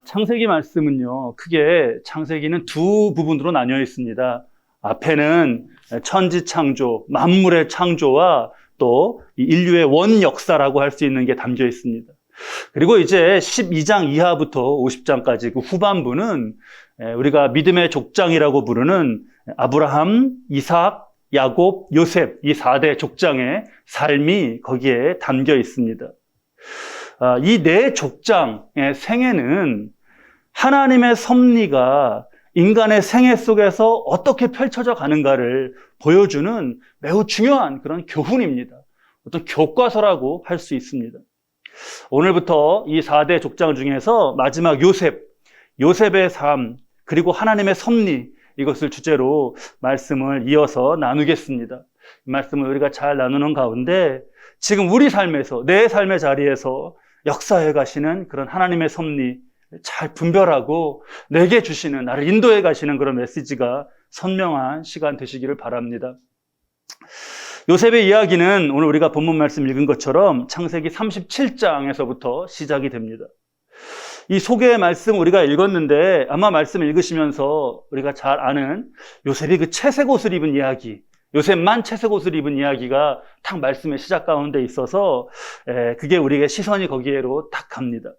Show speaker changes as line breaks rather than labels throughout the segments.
창세기 말씀은요, 크게 창세기는 두 부분으로 나뉘어 있습니다. 앞에는 천지 창조, 만물의 창조와 또 인류의 원 역사라고 할 수 있는 게 담겨 있습니다. 그리고 이제 12장 이하부터 50장까지 그 후반부는 우리가 믿음의 족장이라고 부르는 아브라함, 이삭, 야곱, 요셉 이 4대 족장의 삶이 거기에 담겨 있습니다. 이 네 족장의 생애는 하나님의 섭리가 인간의 생애 속에서 어떻게 펼쳐져 가는가를 보여주는 매우 중요한 그런 교훈입니다. 어떤 교과서라고 할 수 있습니다. 오늘부터 이 4대 족장 중에서 마지막 요셉의 삶, 그리고 하나님의 섭리, 이것을 주제로 말씀을 이어서 나누겠습니다. 이 말씀을 우리가 잘 나누는 가운데 지금 우리 삶에서, 내 삶의 자리에서 역사해 가시는 그런 하나님의 섭리 잘 분별하고 내게 주시는, 나를 인도해 가시는 그런 메시지가 선명한 시간 되시기를 바랍니다. 요셉의 이야기는 오늘 우리가 본문 말씀 읽은 것처럼 창세기 37장에서부터 시작이 됩니다. 이 소개의 말씀 우리가 읽었는데 아마 말씀 읽으시면서 우리가 잘 아는 요셉이 그 채색 옷을 입은 이야기, 요셉만 채색 옷을 입은 이야기가 딱 말씀의 시작 가운데 있어서 그게 우리의 시선이 거기에로 딱 갑니다.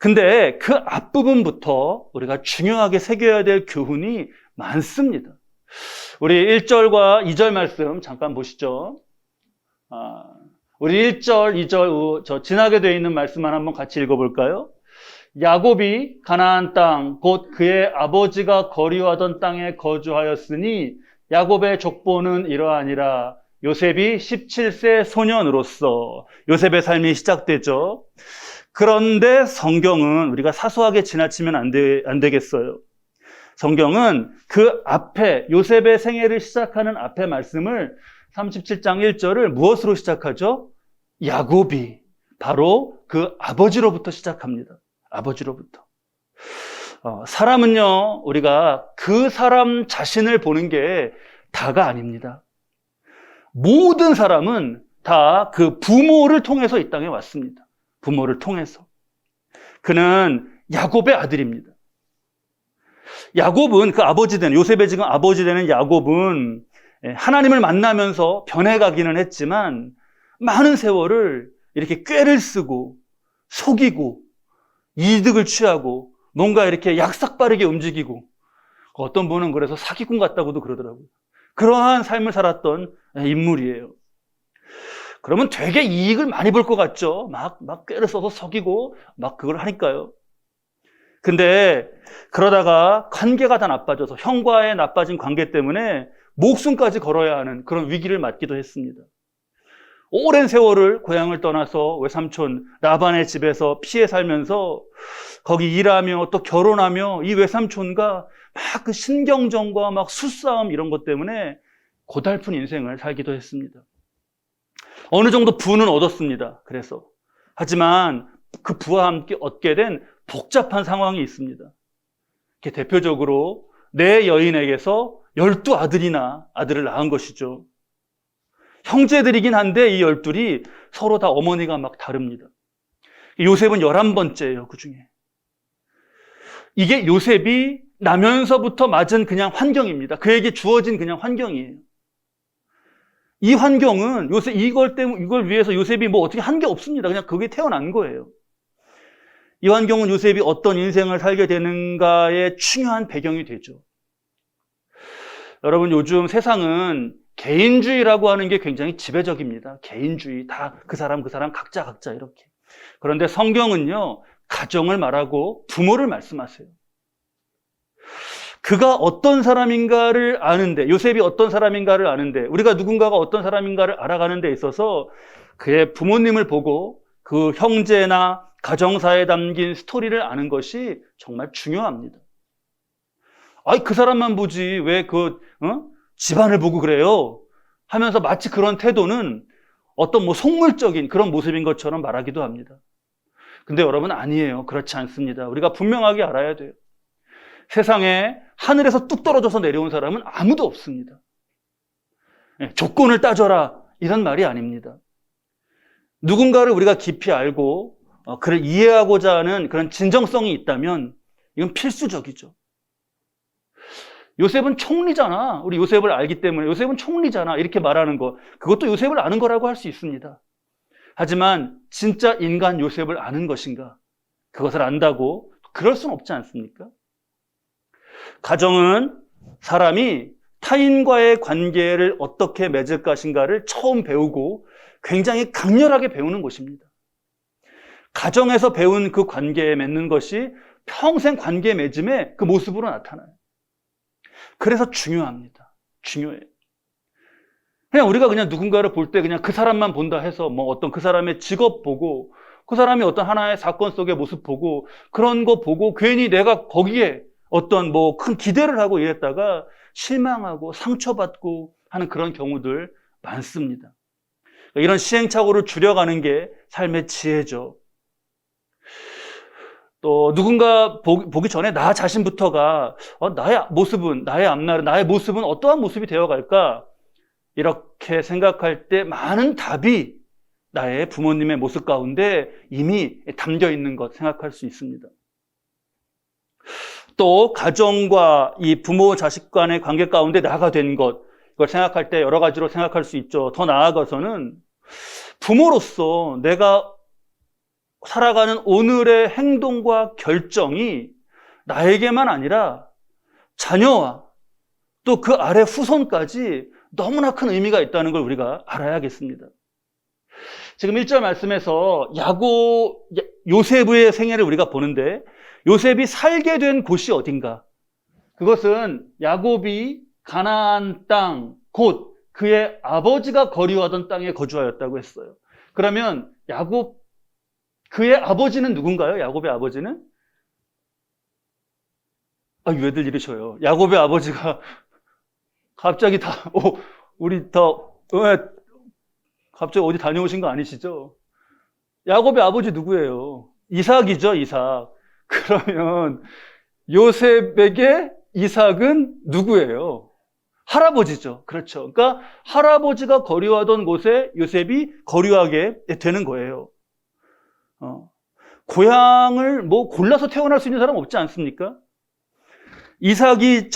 근데 그 앞부분부터 우리가 중요하게 새겨야 될 교훈이 많습니다. 우리 1절과 2절 말씀 잠깐 보시죠. 우리 1절, 2절 저 지나게 되어 있는 말씀만 한번 같이 읽어볼까요? 야곱이 가나안 땅, 곧 그의 아버지가 거류하던 땅에 거주하였으니 야곱의 족보는 이러하니라. 요셉이 17세 소년으로서 요셉의 삶이 시작되죠. 그런데 성경은 우리가 사소하게 지나치면 안 되겠어요. 성경은 그 앞에 요셉의 생애를 시작하는 앞에 말씀을 37장 1절을 무엇으로 시작하죠? 야곱이 바로 그 아버지로부터 시작합니다. 아버지로부터. 사람은요, 우리가 그 사람 자신을 보는 게 다가 아닙니다. 모든 사람은 다 그 부모를 통해서 이 땅에 왔습니다. 부모를 통해서. 그는 야곱의 아들입니다. 야곱은 그 아버지 되는, 요셉의 지금 아버지 되는 야곱은 하나님을 만나면서 변해가기는 했지만 많은 세월을 이렇게 꾀를 쓰고 속이고 이득을 취하고 뭔가 이렇게 약삭빠르게 움직이고, 어떤 분은 그래서 사기꾼 같다고도 그러더라고요. 그러한 삶을 살았던 인물이에요. 그러면 되게 이익을 많이 볼 것 같죠? 막 꾀를 써서 속이고 막 그걸 하니까요. 근데 그러다가 관계가 다 나빠져서 형과의 나빠진 관계 때문에 목숨까지 걸어야 하는 그런 위기를 맞기도 했습니다. 오랜 세월을 고향을 떠나서 외삼촌 라반의 집에서 피해 살면서 거기 일하며 또 결혼하며 이 외삼촌과 막 그 신경전과 막 수싸움 이런 것 때문에 고달픈 인생을 살기도 했습니다. 어느 정도 부는 얻었습니다. 그래서. 하지만 그 부와 함께 얻게 된 복잡한 상황이 있습니다. 대표적으로 내 여인에게서 12아들이나 아들을 낳은 것이죠. 형제들이긴 한데 이 12이 서로 다 어머니가 막 다릅니다. 요셉은 11번째예요, 그 중에. 이게 요셉이 나면서부터 맞은 그냥 환경입니다. 그에게 주어진 그냥 환경이에요. 이 환경은 이걸 위해서 요셉이 뭐 어떻게 한 게 없습니다. 그냥 그게 태어난 거예요. 이 환경은 요셉이 어떤 인생을 살게 되는가의 중요한 배경이 되죠. 여러분, 요즘 세상은 개인주의라고 하는 게 굉장히 지배적입니다. 개인주의, 다 그 사람 각자 이렇게. 그런데 성경은요, 가정을 말하고 부모를 말씀하세요. 그가 어떤 사람인가를 아는데, 요셉이 어떤 사람인가를 아는데, 우리가 누군가가 어떤 사람인가를 알아가는 데 있어서 그의 부모님을 보고 그 형제나 가정사에 담긴 스토리를 아는 것이 정말 중요합니다. 그 사람만 보지 왜 집안을 보고 그래요? 하면서 마치 그런 태도는 어떤 속물적인 그런 모습인 것처럼 말하기도 합니다. 근데 여러분 아니에요. 그렇지 않습니다. 우리가 분명하게 알아야 돼요. 세상에 하늘에서 뚝 떨어져서 내려온 사람은 아무도 없습니다. 조건을 따져라 이런 말이 아닙니다. 누군가를 우리가 깊이 알고 그를 이해하고자 하는 그런 진정성이 있다면 이건 필수적이죠. 요셉은 총리잖아. 우리 요셉을 알기 때문에 요셉은 총리잖아. 이렇게 말하는 거. 그것도 요셉을 아는 거라고 할 수 있습니다. 하지만 진짜 인간 요셉을 아는 것인가? 그것을 안다고 그럴 수는 없지 않습니까? 가정은 사람이 타인과의 관계를 어떻게 맺을 것인가를 처음 배우고 굉장히 강렬하게 배우는 곳입니다. 가정에서 배운 그 관계에 맺는 것이 평생 관계 맺음의 그 모습으로 나타나요. 그래서 중요합니다. 중요해요. 그냥 우리가 그냥 누군가를 볼 때 그냥 그 사람만 본다 해서 뭐 어떤 그 사람의 직업 보고 그 사람이 어떤 하나의 사건 속의 모습 보고 그런 거 보고 괜히 내가 거기에 어떤 뭐 큰 기대를 하고 이랬다가 실망하고 상처받고 하는 그런 경우들 많습니다. 이런 시행착오를 줄여가는 게 삶의 지혜죠. 또 누군가 보기 전에 나 자신부터가 나의 모습은, 나의 앞날은, 나의 모습은 어떠한 모습이 되어갈까? 이렇게 생각할 때 많은 답이 나의 부모님의 모습 가운데 이미 담겨 있는 것 생각할 수 있습니다. 또 가정과 이 부모 자식 간의 관계 가운데 나가 된 것, 이걸 생각할 때 여러 가지로 생각할 수 있죠. 더 나아가서는 부모로서 내가 살아가는 오늘의 행동과 결정이 나에게만 아니라 자녀와 또 그 아래 후손까지 너무나 큰 의미가 있다는 걸 우리가 알아야겠습니다. 지금 1절 말씀에서 요셉의 생애를 우리가 보는데 요셉이 살게 된 곳이 어딘가? 그것은 야곱이 가나안 땅, 곧 그의 아버지가 거류하던 땅에 거주하였다고 했어요. 그러면 그의 아버지는 누군가요? 야곱의 아버지는? 왜들 이러셔요? 야곱의 아버지가 갑자기 갑자기 어디 다녀오신 거 아니시죠? 야곱의 아버지 누구예요? 이삭이죠, 이삭. 그러면 요셉에게 이삭은 누구예요? 할아버지죠. 그렇죠. 그러니까 할아버지가 거류하던 곳에 요셉이 거류하게 되는 거예요. 고향을 골라서 태어날 수 있는 사람 없지 않습니까? 요셉의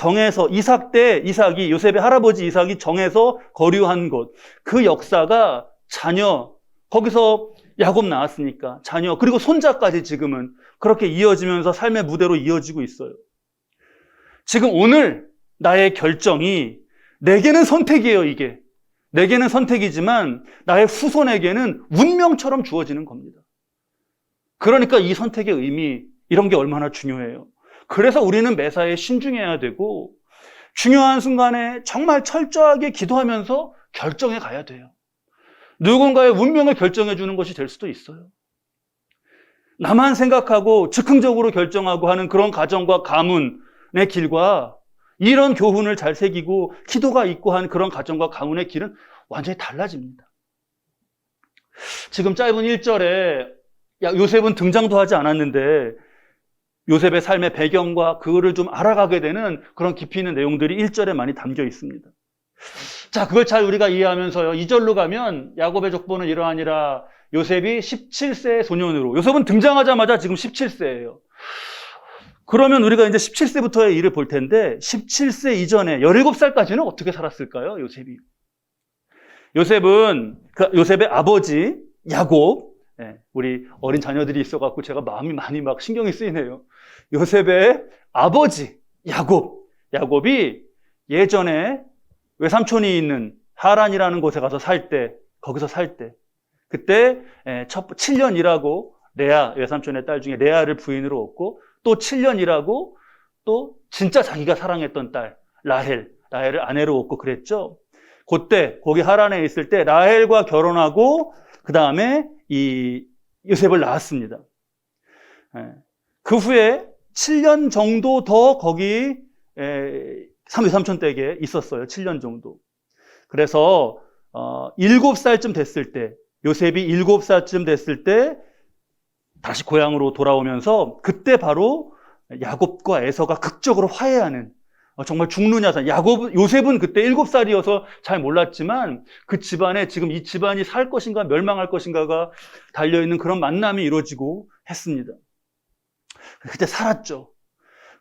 할아버지 이삭이 정해서 거류한 곳, 그 역사가 자녀, 거기서 야곱 나왔으니까 자녀, 그리고 손자까지 지금은 그렇게 이어지면서 삶의 무대로 이어지고 있어요. 지금 오늘 나의 결정이 내게는 선택이에요, 이게. 내게는 선택이지만 나의 후손에게는 운명처럼 주어지는 겁니다. 그러니까 이 선택의 의미, 이런 게 얼마나 중요해요. 그래서 우리는 매사에 신중해야 되고 중요한 순간에 정말 철저하게 기도하면서 결정해 가야 돼요. 누군가의 운명을 결정해 주는 것이 될 수도 있어요. 나만 생각하고 즉흥적으로 결정하고 하는 그런 가정과 가문의 길과 이런 교훈을 잘 새기고 기도가 있고 한 그런 가정과 가문의 길은 완전히 달라집니다. 지금 짧은 1절에 요셉은 등장도 하지 않았는데 요셉의 삶의 배경과 그거를 좀 알아가게 되는 그런 깊이 있는 내용들이 1절에 많이 담겨 있습니다. 자, 그걸 잘 우리가 이해하면서요. 2절로 가면 야곱의 족보는 이러하니라. 요셉이 17세의 소년으로. 요셉은 등장하자마자 지금 17세예요. 그러면 우리가 이제 17세부터의 일을 볼 텐데 17세 이전에 17살까지는 어떻게 살았을까요? 요셉이. 요셉의 아버지 야곱, 우리 어린 자녀들이 있어갖고 제가 마음이 많이 신경이 쓰이네요. 요셉의 아버지 야곱이 예전에 외삼촌이 있는 하란이라는 곳에 가서 거기서 살 때 그때 7년 일하고 레아, 외삼촌의 딸 중에 레아를 부인으로 얻고 또 7년 일하고 또 진짜 자기가 사랑했던 딸 라헬을 아내로 얻고 그랬죠. 그때 거기 하란에 있을 때 라헬과 결혼하고 그 다음에 이 요셉을 낳았습니다. 그 후에 7년 정도 더 거기 외삼촌 댁에 있었어요. 7년 정도. 그래서 7살쯤 됐을 때 요셉이 7살쯤 됐을 때 다시 고향으로 돌아오면서 그때 바로 야곱과 에서가 극적으로 화해하는, 정말 죽느냐 요셉은 그때 7살이어서 잘 몰랐지만 그 집안에 지금 이 집안이 살 것인가 멸망할 것인가가 달려있는 그런 만남이 이루어지고 했습니다. 그때 살았죠.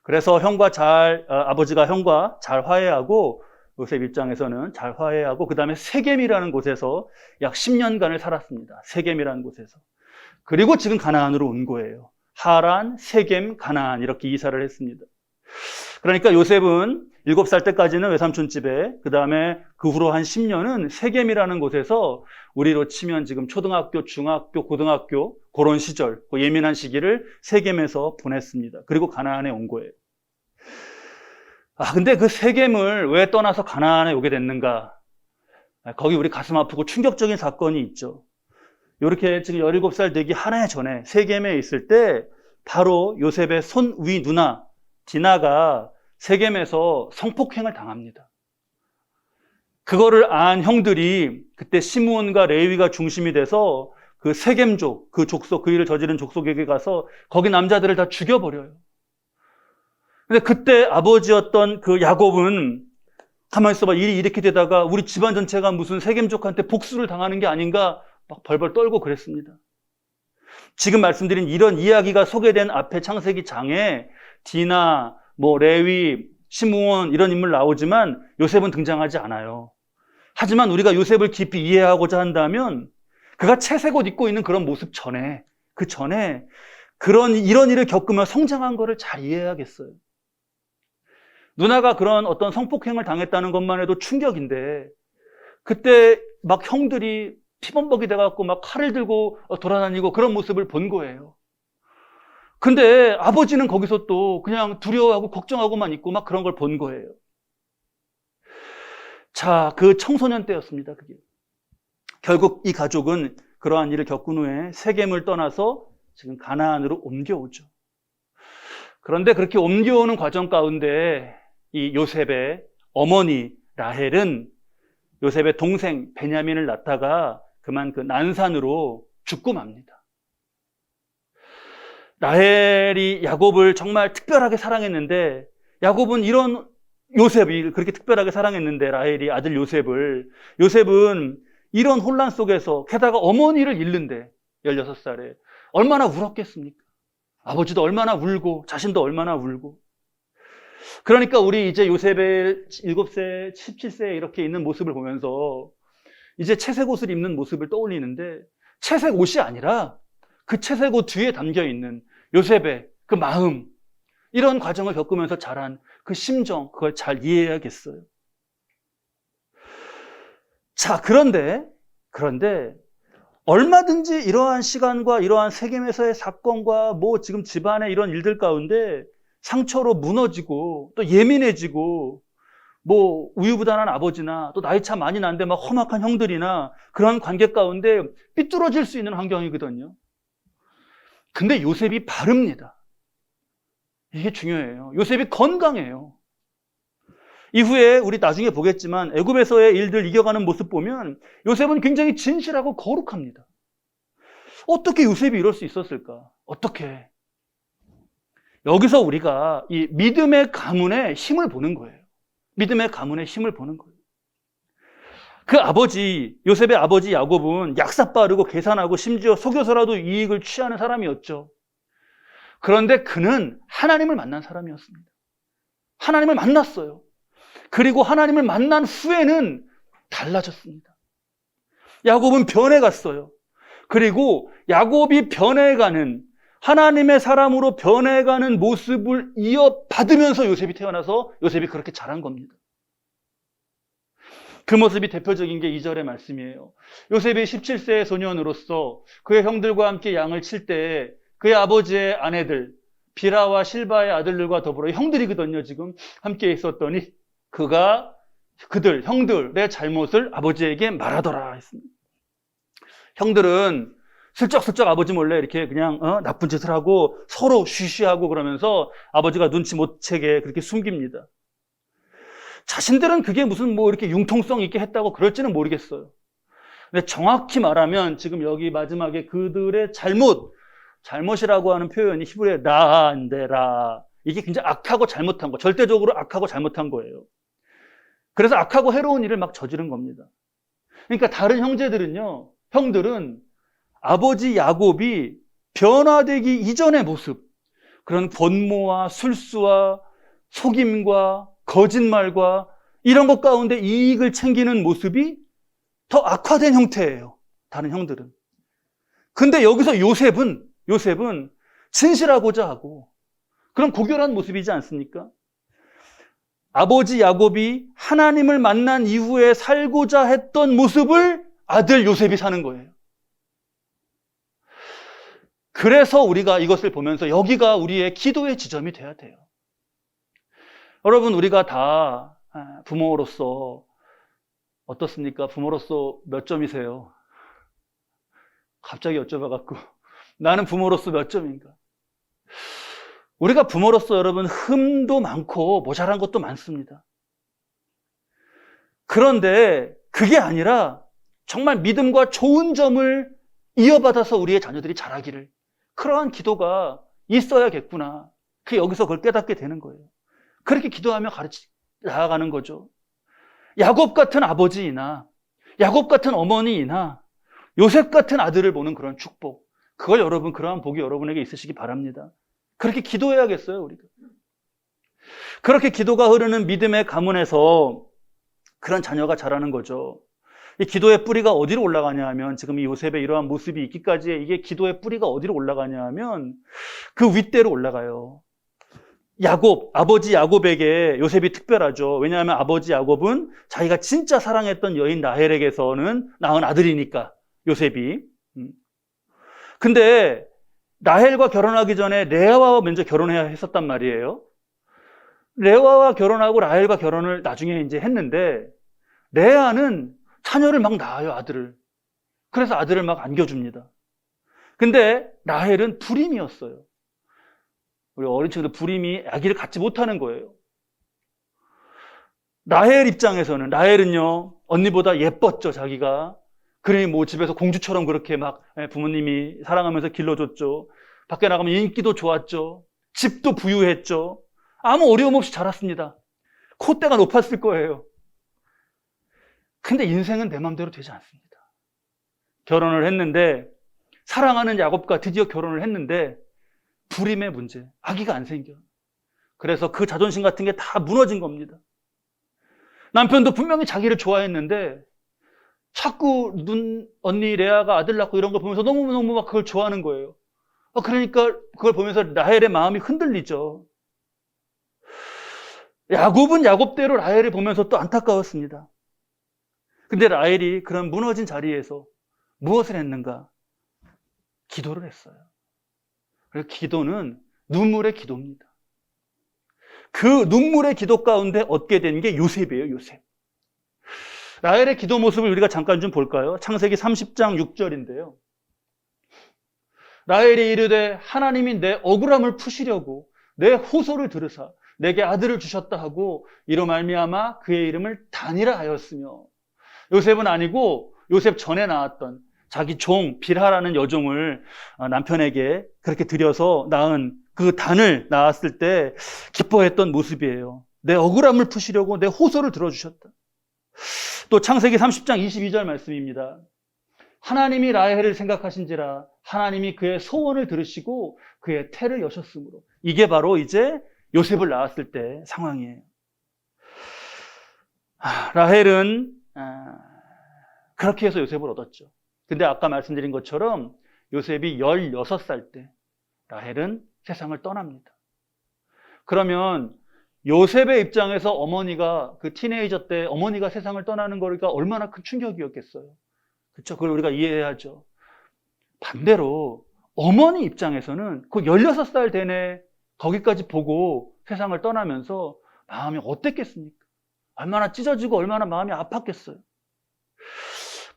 그래서 아버지가 형과 잘 화해하고, 요셉 입장에서는 잘 화해하고, 그 다음에 세겜이라는 곳에서 약 10년간을 살았습니다. 세겜이라는 곳에서. 그리고 지금 가나안으로 온 거예요. 하란, 세겜, 가나안 이렇게 이사를 했습니다. 그러니까 요셉은 7살 때까지는 외삼촌 집에, 그 다음에 그 후로 한 10년은 세겜이라는 곳에서 우리로 치면 지금 초등학교, 중학교, 고등학교 그런 시절, 그 예민한 시기를 세겜에서 보냈습니다. 그리고 가나안에 온 거예요. 근데 그 세겜을 왜 떠나서 가나안에 오게 됐는가? 거기 우리 가슴 아프고 충격적인 사건이 있죠. 이렇게 지금 17살 되기 한 해 전에 세겜에 있을 때 바로 요셉의 손위 누나 디나가 세겜에서 성폭행을 당합니다. 그거를 안 형들이 그때 시므온과 레위가 중심이 돼서 그 세겜족, 그 족속, 그 일을 저지른 족속에게 가서 거기 남자들을 다 죽여버려요. 근데 그때 아버지였던 그 야곱은 가만히 있어봐, 일이 이렇게 되다가 우리 집안 전체가 무슨 세겜족한테 복수를 당하는 게 아닌가 막 벌벌 떨고 그랬습니다. 지금 말씀드린 이런 이야기가 소개된 앞에 창세기 장에 디나, 레위, 시므온 이런 인물 나오지만 요셉은 등장하지 않아요. 하지만 우리가 요셉을 깊이 이해하고자 한다면 그가 채색 옷 입고 있는 그런 모습 전에, 그 전에 이런 일을 겪으며 성장한 거를 잘 이해해야겠어요. 누나가 그런 어떤 성폭행을 당했다는 것만 해도 충격인데 그때 막 형들이 피범벅이 돼갖고 막 칼을 들고 돌아다니고 그런 모습을 본 거예요. 근데 아버지는 거기서 또 그냥 두려워하고 걱정하고만 있고 막 그런 걸 본 거예요. 자, 그 청소년 때였습니다, 그게. 결국 이 가족은 그러한 일을 겪은 후에 세겜을 떠나서 지금 가나안으로 옮겨오죠. 그런데 그렇게 옮겨오는 과정 가운데 이 요셉의 어머니 라헬은 요셉의 동생 베냐민을 낳다가 그만 그 난산으로 죽고 맙니다. 라헬이 야곱을 정말 특별하게 사랑했는데 야곱은 이런 요셉이 그렇게 특별하게 사랑했는데 라헬이 아들 요셉은 이런 혼란 속에서 게다가 어머니를 잃는데 16살에 얼마나 울었겠습니까? 아버지도 얼마나 울고 자신도 얼마나 울고. 그러니까 우리 이제 요셉의 7세, 17세에 이렇게 있는 모습을 보면서 이제 채색 옷을 입는 모습을 떠올리는데 채색 옷이 아니라 그 채색 옷 뒤에 담겨있는 요셉의 그 마음, 이런 과정을 겪으면서 자란 그 심정, 그걸 잘 이해해야겠어요. 자, 그런데 얼마든지 이러한 시간과 이러한 세겜에서의 사건과 지금 집안의 이런 일들 가운데 상처로 무너지고 또 예민해지고 우유부단한 아버지나 또 나이 차 많이 난데 막 험악한 형들이나 그런 관계 가운데 삐뚤어질 수 있는 환경이거든요. 근데 요셉이 바릅니다. 이게 중요해요. 요셉이 건강해요. 이후에 우리 나중에 보겠지만 애굽에서의 일들 이겨가는 모습 보면 요셉은 굉장히 진실하고 거룩합니다. 어떻게 요셉이 이럴 수 있었을까? 어떻게? 여기서 우리가 이 믿음의 가문의 힘을 보는 거예요. 믿음의 가문의 힘을 보는 거예요. 그 요셉의 아버지 야곱은 약사 빠르고 계산하고 심지어 속여서라도 이익을 취하는 사람이었죠. 그런데 그는 하나님을 만난 사람이었습니다. 하나님을 만났어요. 그리고 하나님을 만난 후에는 달라졌습니다. 야곱은 변해갔어요. 그리고 야곱이 변해가는, 하나님의 사람으로 변해가는 모습을 이어받으면서 요셉이 태어나서 요셉이 그렇게 자란 겁니다. 그 모습이 대표적인 게 2절의 말씀이에요. 요셉이 17세의 소년으로서 그의 형들과 함께 양을 칠 때 그의 아버지의 아내들 비라와 실바의 아들들과 더불어 형들이거든요. 지금 함께 있었더니 형들의 잘못을 아버지에게 말하더라 했습니다. 형들은 슬쩍슬쩍 아버지 몰래 이렇게 그냥 나쁜 짓을 하고 서로 쉬쉬하고 그러면서 아버지가 눈치 못 채게 그렇게 숨깁니다. 자신들은 그게 무슨 이렇게 융통성 있게 했다고 그럴지는 모르겠어요. 근데 정확히 말하면 지금 여기 마지막에 그들의 잘못, 잘못이라고 하는 표현이 히브리어 라인데 라. 이게 굉장히 악하고 잘못한 거, 절대적으로 악하고 잘못한 거예요. 그래서 악하고 해로운 일을 막 저지른 겁니다. 그러니까 다른 형들은 아버지 야곱이 변화되기 이전의 모습, 그런 권모와 술수와 속임과 거짓말과 이런 것 가운데 이익을 챙기는 모습이 더 악화된 형태예요. 다른 형들은. 근데 여기서 요셉은 진실하고자 하고 그런 고결한 모습이지 않습니까? 아버지 야곱이 하나님을 만난 이후에 살고자 했던 모습을 아들 요셉이 사는 거예요. 그래서 우리가 이것을 보면서 여기가 우리의 기도의 지점이 돼야 돼요. 여러분, 우리가 다 부모로서 어떻습니까? 부모로서 몇 점이세요? 갑자기 여쭤봐갖고 나는 부모로서 몇 점인가? 우리가 부모로서 여러분 흠도 많고 모자란 것도 많습니다. 그런데 그게 아니라 정말 믿음과 좋은 점을 이어받아서 우리의 자녀들이 자라기를, 그러한 기도가 있어야겠구나. 여기서 그걸 깨닫게 되는 거예요. 그렇게 기도하며 나아가는 거죠. 야곱 같은 아버지이나 야곱 같은 어머니이나 요셉 같은 아들을 보는 그런 축복, 그걸 여러분, 그러한 복이 여러분에게 있으시기 바랍니다. 그렇게 기도해야겠어요, 우리가. 그렇게 기도가 흐르는 믿음의 가문에서 그런 자녀가 자라는 거죠. 이 기도의 뿌리가 어디로 올라가냐 하면, 지금 이 요셉의 이러한 모습이 있기까지의 이게 기도의 뿌리가 어디로 올라가냐 하면 그 윗대로 올라가요. 아버지 야곱에게 요셉이 특별하죠. 왜냐하면 아버지 야곱은 자기가 진짜 사랑했던 여인 라헬에게서는 낳은 아들이니까, 요셉이. 근데 라헬과 결혼하기 전에 레아와 먼저 결혼해야 했었단 말이에요. 레아와 결혼하고 라헬과 결혼을 나중에 이제 했는데, 레아는 자녀를 막 낳아요, 아들을. 그래서 아들을 막 안겨줍니다. 근데 라헬은 불임이었어요. 우리 어린 친구들 불임이 아기를 갖지 못하는 거예요. 라헬 입장에서는, 라헬은요, 언니보다 예뻤죠, 자기가. 그러니 뭐 집에서 공주처럼 그렇게 막 부모님이 사랑하면서 길러줬죠. 밖에 나가면 인기도 좋았죠. 집도 부유했죠. 아무 어려움 없이 자랐습니다. 콧대가 높았을 거예요. 근데 인생은 내 마음대로 되지 않습니다. 결혼을 했는데, 사랑하는 야곱과 드디어 결혼을 했는데 불임의 문제, 아기가 안 생겨. 그래서 그 자존심 같은 게 다 무너진 겁니다. 남편도 분명히 자기를 좋아했는데 자꾸 언니 레아가 아들 낳고 이런 거 보면서 너무너무 막 그걸 좋아하는 거예요. 그러니까 그걸 보면서 라헬의 마음이 흔들리죠. 야곱은 야곱대로 라헬을 보면서 또 안타까웠습니다. 근데 라헬이 그런 무너진 자리에서 무엇을 했는가? 기도를 했어요. 그래서 기도는 눈물의 기도입니다. 그 눈물의 기도 가운데 얻게 된 게 요셉이에요, 요셉. 라헬의 기도 모습을 우리가 잠깐 좀 볼까요? 창세기 30장 6절인데요. 라헬이 이르되 하나님이 내 억울함을 푸시려고 내 호소를 들으사 내게 아들을 주셨다 하고 이로 말미암아 그의 이름을 단이라 하였으며, 요셉은 아니고 요셉 전에 낳았던 자기 종 빌하라는 여종을 남편에게 그렇게 들여서 낳은 그 단을 낳았을 때 기뻐했던 모습이에요. 내 억울함을 푸시려고 내 호소를 들어주셨다. 또 창세기 30장 22절 말씀입니다. 하나님이 라헬을 생각하신지라 하나님이 그의 소원을 들으시고 그의 태를 여셨으므로. 이게 바로 이제 요셉을 낳았을 때 상황이에요. 라헬은 그렇게 해서 요셉을 얻었죠. 근데 아까 말씀드린 것처럼 요셉이 16살 때 라헬은 세상을 떠납니다. 그러면 요셉의 입장에서 어머니가 그 티네이저 때 어머니가 세상을 떠나는 거니까 얼마나 큰 충격이었겠어요. 그렇죠? 그걸 우리가 이해해야죠. 반대로 어머니 입장에서는 그 16살 되네 거기까지 보고 세상을 떠나면서 마음이 어땠겠습니까? 얼마나 찢어지고 얼마나 마음이 아팠겠어요.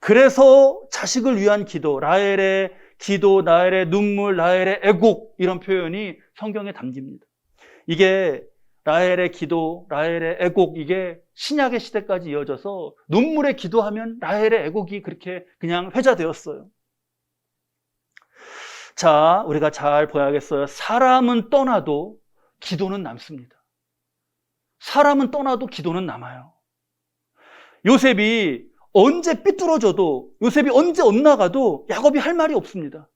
그래서 자식을 위한 기도, 라헬의 기도, 라헬의 눈물, 라헬의 애곡, 이런 표현이 성경에 담깁니다. 이게 라헬의 기도, 라헬의 애곡, 이게 신약의 시대까지 이어져서 눈물의 기도하면 라헬의 애곡이 그렇게 그냥 회자되었어요. 자, 우리가 잘 봐야겠어요. 사람은 떠나도 기도는 남습니다. 사람은 떠나도 기도는 남아요. 요셉이 언제 삐뚤어져도, 요셉이 언제 엇나가도 야곱이 할 말이 없습니다.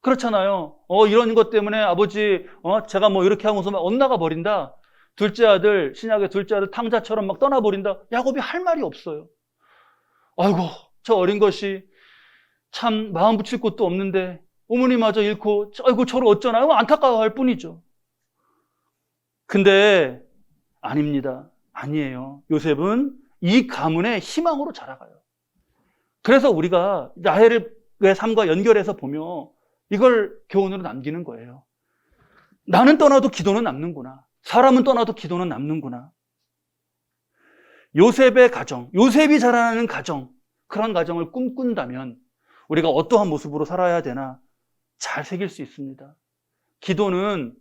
그렇잖아요. 이런 것 때문에 아버지, 제가 뭐 이렇게 하고서 막 엇나가 버린다. 둘째 아들, 신약의 둘째 아들 탕자처럼 막 떠나버린다. 야곱이 할 말이 없어요. 아이고, 저 어린 것이 참 마음 붙일 곳도 없는데 어머니마저 잃고, 아이고, 저를 어쩌나요? 안타까워할 뿐이죠. 근데 아닙니다. 아니에요. 요셉은 이 가문의 희망으로 자라가요. 그래서 우리가 라헬의 삶과 연결해서 보며 이걸 교훈으로 남기는 거예요. 나는 떠나도 기도는 남는구나. 사람은 떠나도 기도는 남는구나. 요셉의 가정, 요셉이 자라나는 가정, 그런 가정을 꿈꾼다면 우리가 어떠한 모습으로 살아야 되나 잘 새길 수 있습니다. 기도는,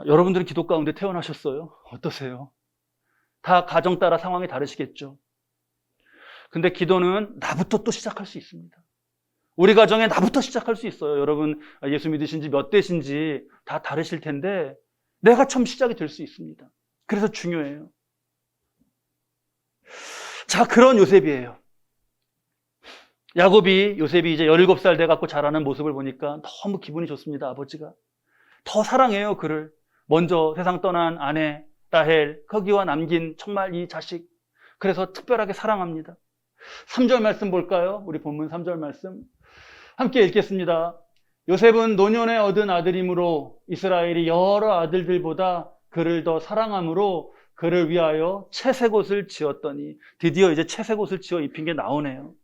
여러분들은 기도 가운데 태어나셨어요? 어떠세요? 다 가정 따라 상황이 다르시겠죠. 근데 기도는 나부터 또 시작할 수 있습니다. 우리 가정에 나부터 시작할 수 있어요. 여러분 예수 믿으신지 몇 대신지 다 다르실 텐데 내가 처음 시작이 될 수 있습니다. 그래서 중요해요. 자, 그런 요셉이에요. 요셉이 이제 17살 돼갖고 자라는 모습을 보니까 너무 기분이 좋습니다. 아버지가 더 사랑해요. 그를 먼저 세상 떠난 아내 라헬, 거기와 남긴 정말 이 자식, 그래서 특별하게 사랑합니다. 3절 말씀 볼까요? 우리 본문 3절 말씀 함께 읽겠습니다. 요셉은 노년에 얻은 아들이므로 이스라엘이 여러 아들들보다 그를 더 사랑함으로 그를 위하여 채색옷을 지었더니, 드디어 이제 채색옷을 지어 입힌 게 나오네요.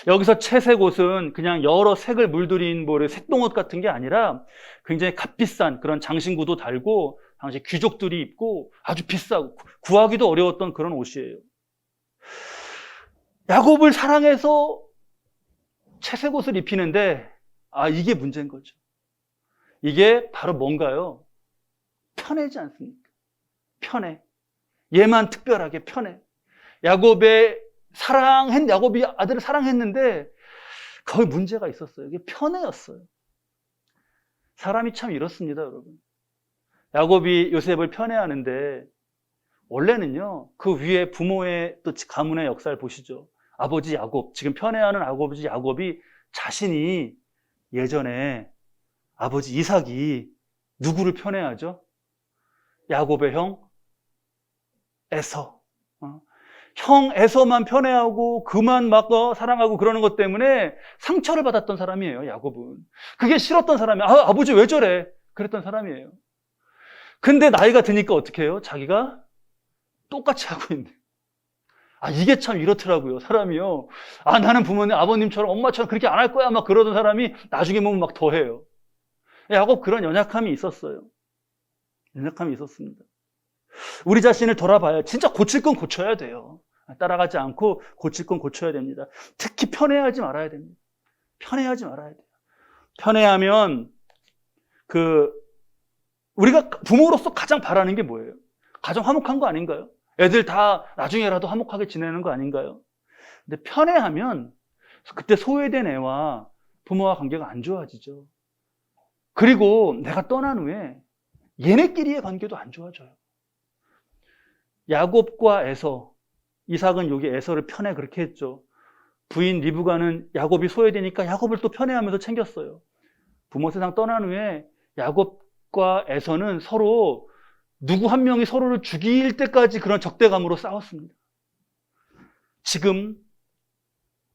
여기서 채색옷은 그냥 여러 색을 물들인 색동옷 같은 게 아니라 굉장히 값비싼 그런 장신구도 달고 당시 귀족들이 입고 아주 비싸고 구하기도 어려웠던 그런 옷이에요. 야곱을 사랑해서 채색옷을 입히는데 이게 문제인 거죠. 이게 바로 뭔가요? 편하지 않습니까? 편해. 얘만 특별하게 편해. 야곱이 아들을 사랑했는데 거기 문제가 있었어요. 이게 편해였어요. 사람이 참 이렇습니다, 여러분. 야곱이 요셉을 편애하는데 원래는요, 그 위에 부모의 또 가문의 역사를 보시죠. 아버지 야곱, 지금 편애하는 아버지 야곱이 자신이 예전에 아버지 이삭이 누구를 편애하죠? 야곱의 형 에서. 형 에서만 편애하고 그만 막 사랑하고 그러는 것 때문에 상처를 받았던 사람이에요, 야곱은. 그게 싫었던 사람이에요. 아버지 왜 저래? 그랬던 사람이에요. 근데 나이가 드니까 어떻게 해요? 자기가 똑같이 하고 있네. 이게 참 이렇더라고요, 사람이요. 나는 부모님, 아버님처럼 엄마처럼 그렇게 안 할 거야 막 그러던 사람이 나중에 보면 막 더 해요. 야곱 그런 연약함이 있었어요. 연약함이 있었습니다. 우리 자신을 돌아봐야 진짜 고칠 건 고쳐야 돼요. 따라가지 않고 고칠 건 고쳐야 됩니다. 특히 편애하지 말아야 됩니다. 편애하지 말아야 돼요. 편애하면 우리가 부모로서 가장 바라는 게 뭐예요? 가정 화목한 거 아닌가요? 애들 다 나중에라도 화목하게 지내는 거 아닌가요? 근데 편애하면 그때 소외된 애와 부모와 관계가 안 좋아지죠. 그리고 내가 떠난 후에 얘네끼리의 관계도 안 좋아져요. 야곱과 에서, 이삭은 여기 에서를 편애 그렇게 했죠. 부인 리브가는 야곱이 소외되니까 야곱을 또 편애하면서 챙겼어요. 부모 세상 떠난 후에 야곱과 에서는 서로 누구 한 명이 서로를 죽일 때까지 그런 적대감으로 싸웠습니다. 지금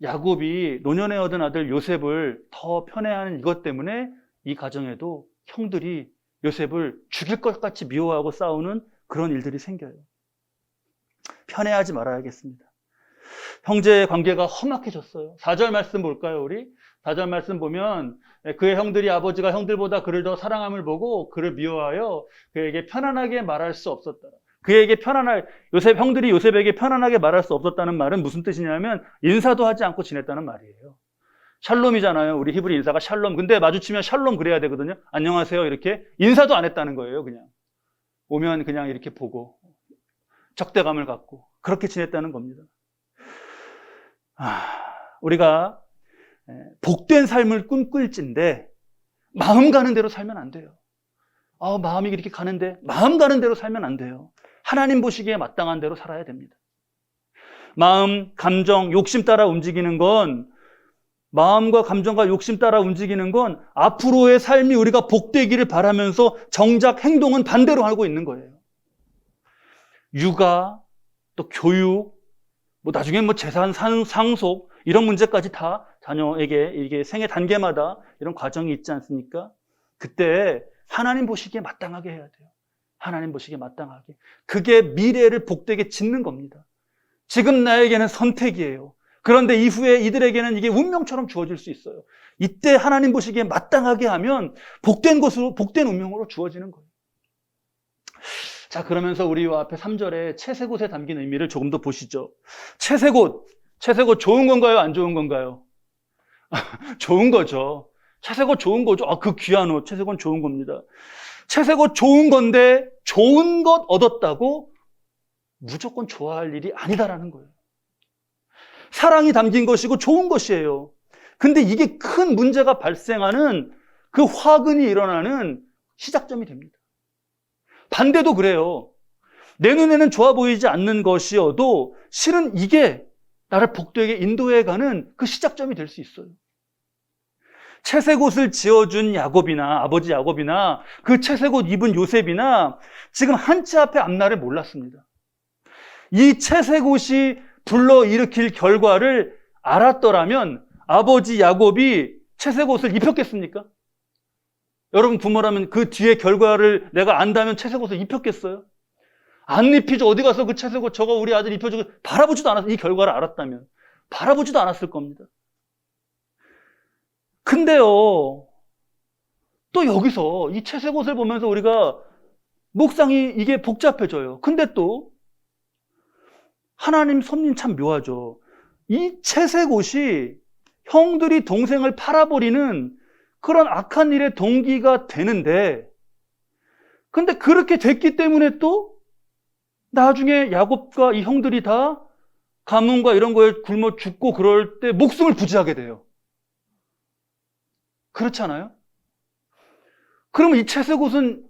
야곱이 노년에 얻은 아들 요셉을 더 편애하는 이것 때문에 이 가정에도 형들이 요셉을 죽일 것 같이 미워하고 싸우는 그런 일들이 생겨요. 편애하지 말아야겠습니다. 형제의 관계가 험악해졌어요. 4절 말씀 볼까요, 우리? 4절 말씀 보면 그의 형들이 아버지가 형들보다 그를 더 사랑함을 보고 그를 미워하여 그에게 편안하게 말할 수 없었다. 형들이 요셉에게 편안하게 말할 수 없었다는 말은 무슨 뜻이냐면 인사도 하지 않고 지냈다는 말이에요. 샬롬이잖아요. 우리 히브리 인사가 샬롬. 근데 마주치면 샬롬 그래야 되거든요. 안녕하세요 이렇게 인사도 안 했다는 거예요. 그냥 오면 그냥 이렇게 보고 적대감을 갖고 그렇게 지냈다는 겁니다. 우리가 복된 삶을 꿈꿀진데 마음 가는 대로 살면 안 돼요. 마음이 이렇게 가는데 마음 가는 대로 살면 안 돼요. 하나님 보시기에 마땅한 대로 살아야 됩니다. 마음, 감정, 욕심 따라 움직이는 건, 마음과 감정과 욕심 따라 움직이는 건 앞으로의 삶이 우리가 복되기를 바라면서 정작 행동은 반대로 하고 있는 거예요. 육아, 또 교육, 나중에 재산 상속, 이런 문제까지 다 자녀에게 이게 생애 단계마다 이런 과정이 있지 않습니까? 그때 하나님 보시기에 마땅하게 해야 돼요. 하나님 보시기에 마땅하게. 그게 미래를 복되게 짓는 겁니다. 지금 나에게는 선택이에요. 그런데 이후에 이들에게는 이게 운명처럼 주어질 수 있어요. 이때 하나님 보시기에 마땅하게 하면 복된 것으로, 복된 운명으로 주어지는 거예요. 자, 그러면서 우리 앞에 3절에 채색옷에 담긴 의미를 조금 더 보시죠. 채색옷 좋은 건가요? 안 좋은 건가요? 좋은 거죠. 채색옷 좋은 거죠. 그 귀한 옷, 채색옷 좋은 겁니다. 채색옷 좋은 건데 좋은 것 얻었다고 무조건 좋아할 일이 아니다라는 거예요. 사랑이 담긴 것이고 좋은 것이에요. 근데 이게 큰 문제가 발생하는, 그 화근이 일어나는 시작점이 됩니다. 반대도 그래요. 내 눈에는 좋아 보이지 않는 것이어도 실은 이게 나를 복되게 인도해가는 그 시작점이 될 수 있어요. 채색옷을 지어준 야곱이나 아버지 야곱이나 그 채색옷 입은 요셉이나 지금 한치 앞의 앞날을 몰랐습니다. 이 채색옷이 불러일으킬 결과를 알았더라면 아버지 야곱이 채색옷을 입혔겠습니까? 여러분 부모라면 그 뒤에 결과를 내가 안다면 채색옷을 입혔겠어요? 안 입히죠. 어디 가서 그 채색옷 저거 우리 아들 입혀주고 바라보지도 않았어요. 이 결과를 알았다면 바라보지도 않았을 겁니다. 근데요, 또 여기서 이 채색옷을 보면서 우리가 묵상이 이게 복잡해져요. 근데 또 하나님 섭리는 참 묘하죠. 이 채색옷이 형들이 동생을 팔아버리는 그런 악한 일의 동기가 되는데, 근데 그렇게 됐기 때문에 또 나중에 야곱과 이 형들이 다 가뭄과 이런 거에 굶어 죽고 그럴 때 목숨을 부지하게 돼요. 그렇지 않아요? 그러면 이 채색옷은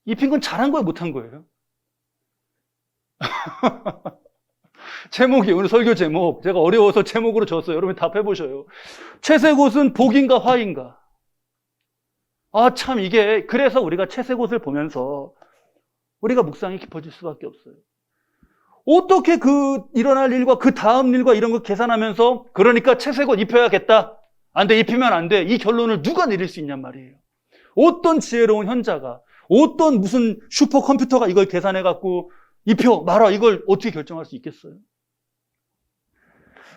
입힌 건 잘한 거예요, 못한 거예요? 제목이, 오늘 설교 제목, 제가 어려워서 제목으로 줬어요. 여러분 답해보셔요. 채색옷은 복인가 화인가? 참 이게, 그래서 우리가 채색옷을 보면서 우리가 묵상이 깊어질 수밖에 없어요. 어떻게 그 일어날 일과 그 다음 일과 이런 거 계산하면서, 그러니까 채색옷 입혀야겠다, 안 돼, 입히면 안 돼, 이 결론을 누가 내릴 수 있냔 말이에요. 어떤 지혜로운 현자가, 어떤 무슨 슈퍼컴퓨터가 이걸 계산해갖고 입혀 말아, 이걸 어떻게 결정할 수 있겠어요?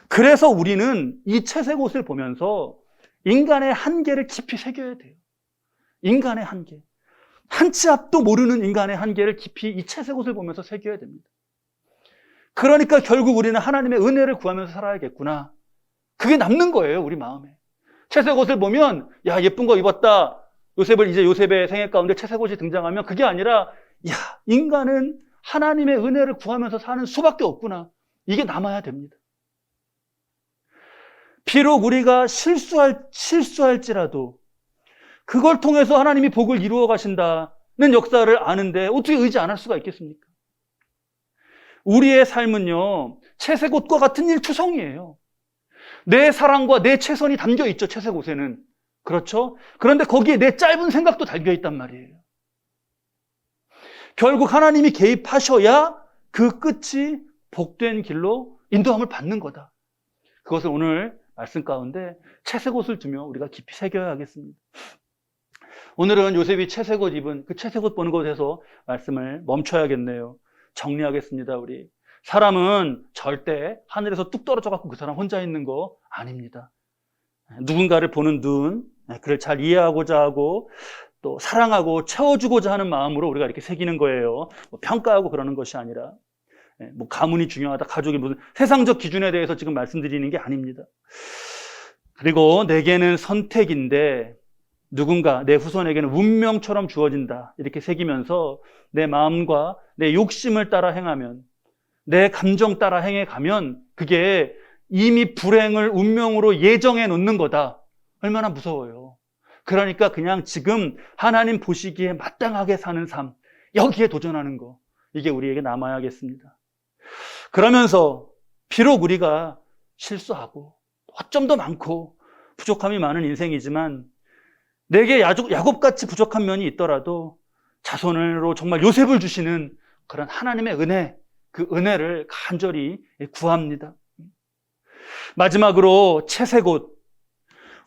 그래서 우리는 이 채색옷을 보면서 인간의 한계를 깊이 새겨야 돼요. 인간의 한계, 한치 앞도 모르는 인간의 한계를 깊이 이 채색옷을 보면서 새겨야 됩니다. 그러니까 결국 우리는 하나님의 은혜를 구하면서 살아야겠구나, 그게 남는 거예요, 우리 마음에. 채색옷을 보면 야, 예쁜 거 입었다, 요셉의 생애 가운데 채색옷이 등장하면 그게 아니라, 야, 인간은 하나님의 은혜를 구하면서 사는 수밖에 없구나, 이게 남아야 됩니다. 비록 우리가 실수할지라도 그걸 통해서 하나님이 복을 이루어 가신다는 역사를 아는데 어떻게 의지 안 할 수가 있겠습니까? 우리의 삶은요, 채색옷과 같은 일투성이에요. 내 사랑과 내 최선이 담겨 있죠, 채색옷에는. 그렇죠? 그런데 거기에 내 짧은 생각도 담겨 있단 말이에요. 결국 하나님이 개입하셔야 그 끝이 복된 길로 인도함을 받는 거다. 그것을 오늘 말씀 가운데 채색옷을 두며 우리가 깊이 새겨야 하겠습니다. 오늘은 요셉이 채색옷 입은 그 채색옷 보는 곳에서 말씀을 멈춰야겠네요. 정리하겠습니다. 우리 사람은 절대 하늘에서 뚝 떨어져 갖고 그 사람 혼자 있는 거 아닙니다. 누군가를 보는 눈, 그를 잘 이해하고자 하고 또 사랑하고 채워주고자 하는 마음으로 우리가 이렇게 새기는 거예요. 평가하고 그러는 것이 아니라, 가문이 중요하다, 가족이 무슨 세상적 기준에 대해서 지금 말씀드리는 게 아닙니다. 그리고 내게는 선택인데 누군가 내 후손에게는 운명처럼 주어진다, 이렇게 새기면서 내 마음과 내 욕심을 따라 행하면, 내 감정 따라 행해가면 그게 이미 불행을 운명으로 예정해 놓는 거다. 얼마나 무서워요. 그러니까 그냥 지금 하나님 보시기에 마땅하게 사는 삶, 여기에 도전하는 거, 이게 우리에게 남아야겠습니다. 그러면서 비록 우리가 실수하고 허점도 많고 부족함이 많은 인생이지만 내게 야곱같이 부족한 면이 있더라도 자손으로 정말 요셉을 주시는 그런 하나님의 은혜, 그 은혜를 간절히 구합니다. 마지막으로 채색옷.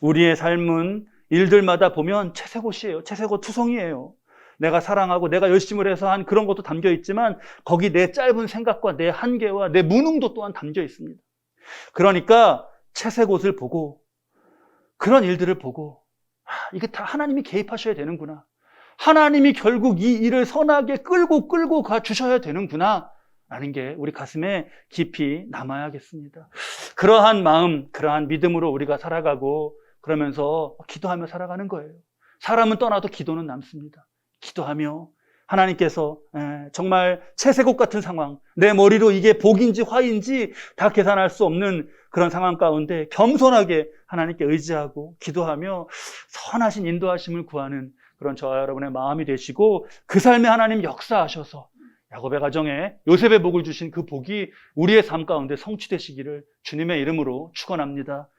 우리의 삶은 일들마다 보면 채색옷이에요. 채색옷 투성이에요. 내가 사랑하고 내가 열심을 해서 한 그런 것도 담겨 있지만 거기 내 짧은 생각과 내 한계와 내 무능도 또한 담겨 있습니다. 그러니까 채색옷을 보고 그런 일들을 보고 이게 다 하나님이 개입하셔야 되는구나. 하나님이 결국 이 일을 선하게 끌고 가 주셔야 되는구나 라는 게 우리 가슴에 깊이 남아야겠습니다. 그러한 마음, 그러한 믿음으로 우리가 살아가고 그러면서 기도하며 살아가는 거예요. 사람은 떠나도 기도는 남습니다. 기도하며 하나님께서 정말 채색옷 같은 상황, 내 머리로 이게 복인지 화인지 다 계산할 수 없는 그런 상황 가운데 겸손하게 하나님께 의지하고 기도하며 선하신 인도하심을 구하는 그런 저와 여러분의 마음이 되시고 그 삶에 하나님 역사하셔서 야곱의 가정에 요셉의 복을 주신 그 복이 우리의 삶 가운데 성취되시기를 주님의 이름으로 축원합니다.